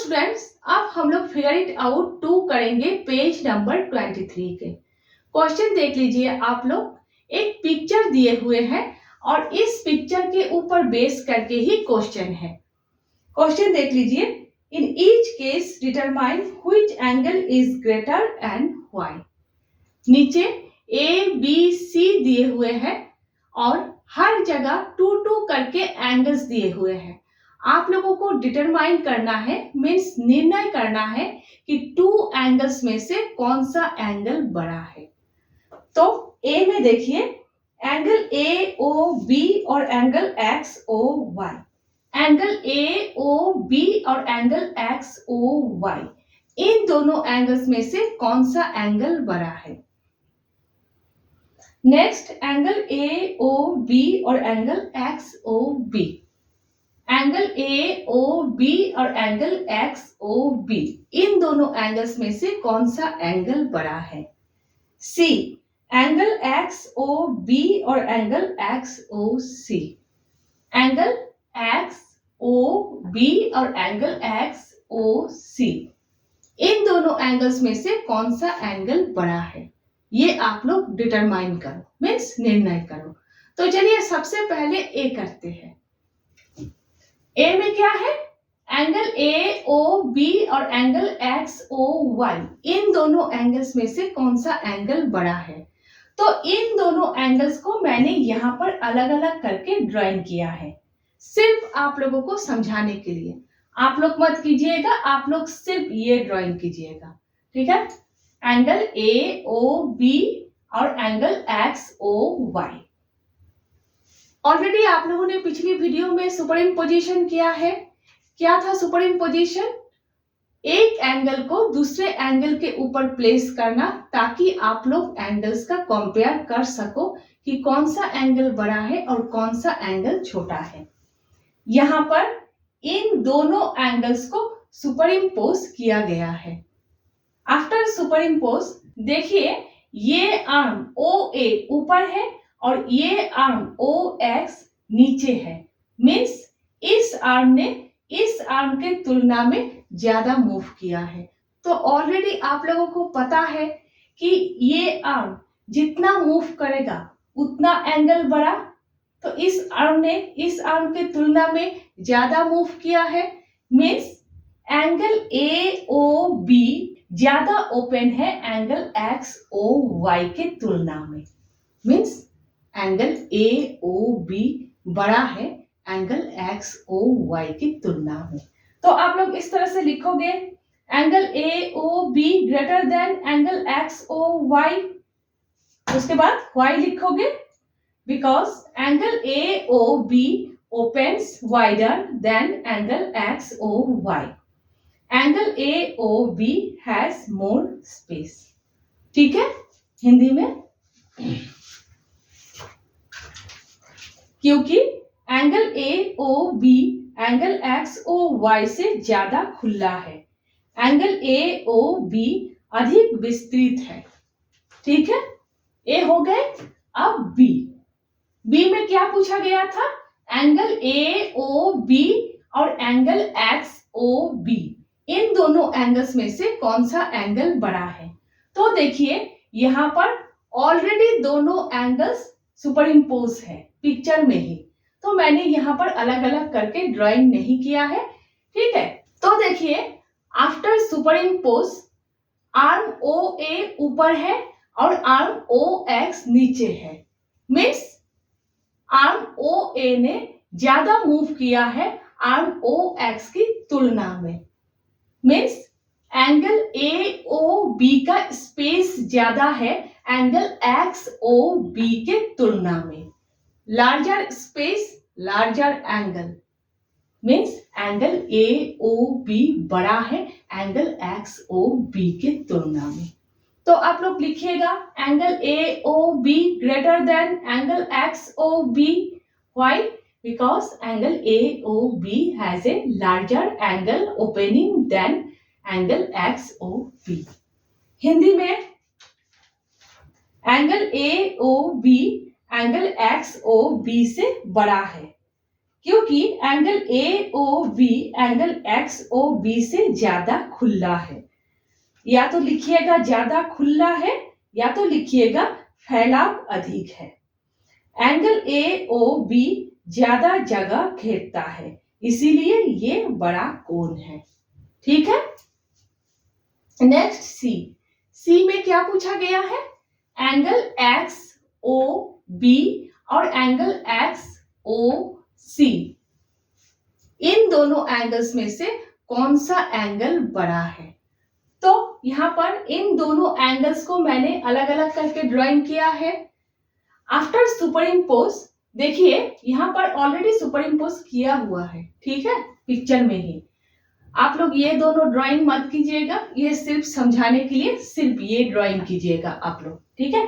Students, अब हम लोग फिगर इट आउट 2 करेंगे पेज नंबर 23 के। क्वेश्चन देख लीजिए आप लोग। एक पिक्चर दिए हुए हैं और इस पिक्चर के ऊपर बेस करके ही क्वेश्चन है। क्वेश्चन देख लीजिए। In each case determine which angle is greater and why. नीचे ए बी सी दिए हुए हैं और हर जगह 2 करके एंगल्स दिए हुए हैं। आप लोगों को डिटरमाइन करना है, मीन्स निर्णय करना है कि 2 एंगल्स में से कौन सा एंगल बड़ा है। तो ए में देखिए, एंगल ए ओ बी और angle X O Y. Angle A O B और एंगल एक्स ओ वाई, इन दोनों एंगल्स में से कौन सा एंगल बड़ा है। Next, angle A O B और angle X O B. Angle A O B और एंगल एक्स ओ बी, इन दोनों एंगल्स में से कौन सा एंगल बड़ा है। C, angle X O B और एंगल एक्स ओ सी। एंगल एक्स ओ बी और एंगल एक्स ओ सी, इन दोनों एंगल्स में से कौन सा एंगल बड़ा है, ये आप लोग डिटरमाइन करो, मीन्स निर्णय करो। तो चलिए सबसे पहले ए करते हैं। ए में क्या है, एंगल ए ओ बी और एंगल एक्स ओ वाई, इन दोनों एंगल्स में से कौन सा एंगल बड़ा है। तो इन दोनों एंगल्स को मैंने यहाँ पर अलग अलग करके ड्राइंग किया है, सिर्फ आप लोगों को समझाने के लिए। आप लोग मत कीजिएगा, आप लोग सिर्फ ये ड्राइंग कीजिएगा, ठीक है। एंगल ए ओ बी और angle X O Y. Already आप लोगों ने पिछली वीडियो में सुपरइम्पोजिशन किया है। क्या था सुपरइम्पोजिशन? एक एंगल को दूसरे एंगल के ऊपर प्लेस करना, ताकि आप लोग एंगल्स का कंपेयर कर सको कि कौन सा एंगल बड़ा है और कौन सा एंगल छोटा है। यहाँ पर इन दोनों एंगल्स को सुपरइम्पोज किया गया है। आफ्टर सुपरइम्पोज देखिए, ये आर्म ओ ए ऊपर है और ये आर्म ओ एक्स नीचे है। मीन्स इस आर्म ने इस आर्म के तुलना में ज्यादा मूव किया है। तो ऑलरेडी आप लोगों को पता है कि ये आर्म जितना मूव करेगा उतना एंगल बड़ा। तो इस आर्म ने इस आर्म के तुलना में ज्यादा मूव किया है। Means angle A O B ज्यादा ओपन है एंगल एक्स ओ वाई के तुलना में। Means angle A O B बड़ा है एंगल एक्स ओ वाई की तुलना में। तो आप लोग इस तरह से लिखोगे, angle A O B greater than angle X O Y. उसके बाद वाई लिखोगे, because angle A O B opens wider than angle X O Y. Angle A O B has more space. ठीक है, हिंदी में क्योंकि angle A O B angle X O Y से ज्यादा खुला है, एंगल ए ओ बी अधिक विस्तृत है। ठीक है, ए हो गए। अब बी। बी में क्या पूछा गया था, एंगल ए ओ बी और एंगल एक्स ओ बी, इन दोनों एंगल्स में से कौन सा एंगल बड़ा है। तो देखिए यहाँ पर ऑलरेडी दोनों एंगल्स सुपरइम्पोज है पिक्चर में ही, तो मैंने यहाँ पर अलग अलग करके ड्राइंग नहीं किया है। ठीक है, तो देखिए आफ्टर सुपरइम्पोज आर्म ओ ए ऊपर है और आर्म ओ एक्स नीचे है। मीन्स आर्म ओ ए ने ज्यादा मूव किया है आर्म ओ एक्स की तुलना में। Means angle A O B का स्पेस ज्यादा है एंगल एक्स ओ बी के तुलना में। Larger space larger angle, means angle A O B बड़ा है एंगल एक्स ओ बी के तुलना में। तो आप लोग लिखिएगा, angle A O B greater than angle X O B. Why? Because angle A O B has a larger angle opening than angle X O B. Hindi में angle A O B angle X O B से बड़ा है। क्योंकि angle AOB angle XOB से ज्यादा खुला है। या तो लिखिएगा ज्यादा खुला है या तो लिखिएगा फैलाव अधिक है। एंगल AOB ज्यादा जगह घेरता है, इसीलिए ये बड़ा कोण है। ठीक है। नेक्स्ट सी में क्या पूछा गया है? एंगल XOB और एंगल XOC, इन दोनों एंगल्स में से कौन सा एंगल बड़ा है? तो यहां पर इन दोनों एंगल्स को मैंने अलग अलग करके ड्राइंग किया है। आफ्टर सुपर इम्पोज, देखिए यहां पर ऑलरेडी सुपर इम्पोज किया हुआ है, ठीक है, पिक्चर में ही। आप लोग ये दोनों ड्राइंग मत कीजिएगा, ये सिर्फ समझाने के लिए सिर्फ ये ड्राइंग कीजिएगा आप लोग, ठीक है।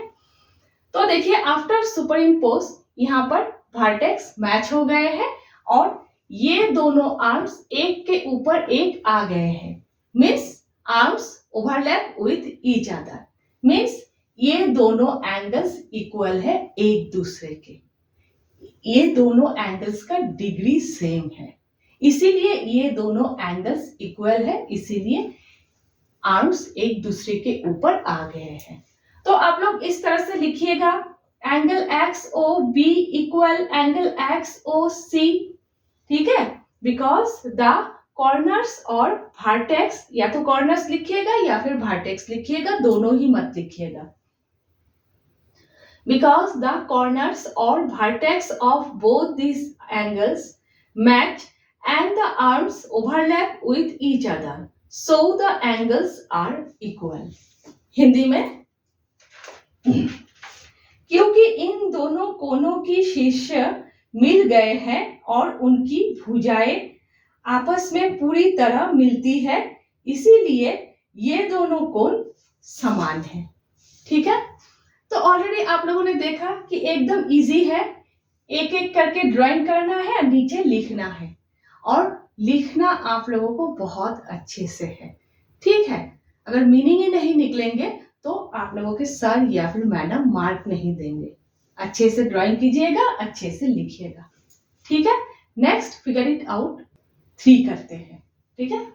तो देखिए आफ्टर सुपर इम्पोज यहाँ पर वर्टेक्स मैच हो गए हैं और ये दोनों आर्म्स एक के ऊपर एक आ गए हैं। Means arms overlap with each other, means ये दोनों एंगल्स इक्वल है एक दूसरे के। ये दोनों एंगल्स का डिग्री सेम है, इसीलिए ये दोनों एंगल्स इक्वल है, इसीलिए आर्म्स एक दूसरे के ऊपर आ गए हैं। तो आप लोग इस तरह से लिखिएगा, angle XOB equal angle XOC, ठीक है, बिकॉज द कॉर्नर्स और वर्टेक्स, या तो कॉर्नर्स लिखिएगा या फिर वर्टेक्स लिखिएगा, दोनों ही मत लिखिएगा। Because the corners or vertex of both these angles match and the arms overlap with each other, so the angles are equal. Hindi में, क्योंकि इन दोनों कोनों की शीर्ष मिल गए हैं और उनकी भुजाएं आपस में पूरी तरह मिलती है, इसीलिए ये दोनों कोण समान हैं। ठीक है। तो ऑलरेडी आप लोगों ने देखा कि एकदम इजी है, एक एक करके ड्राइंग करना है, नीचे लिखना है, और लिखना आप लोगों को बहुत अच्छे से है। ठीक है। अगर मीनिंग ही नहीं निकलेंगे तो आप लोगों के सर या फिर मैडम मार्क नहीं देंगे। अच्छे से ड्राइंग कीजिएगा, अच्छे से लिखिएगा। ठीक है। नेक्स्ट फिगर इट आउट 3 करते हैं। ठीक है।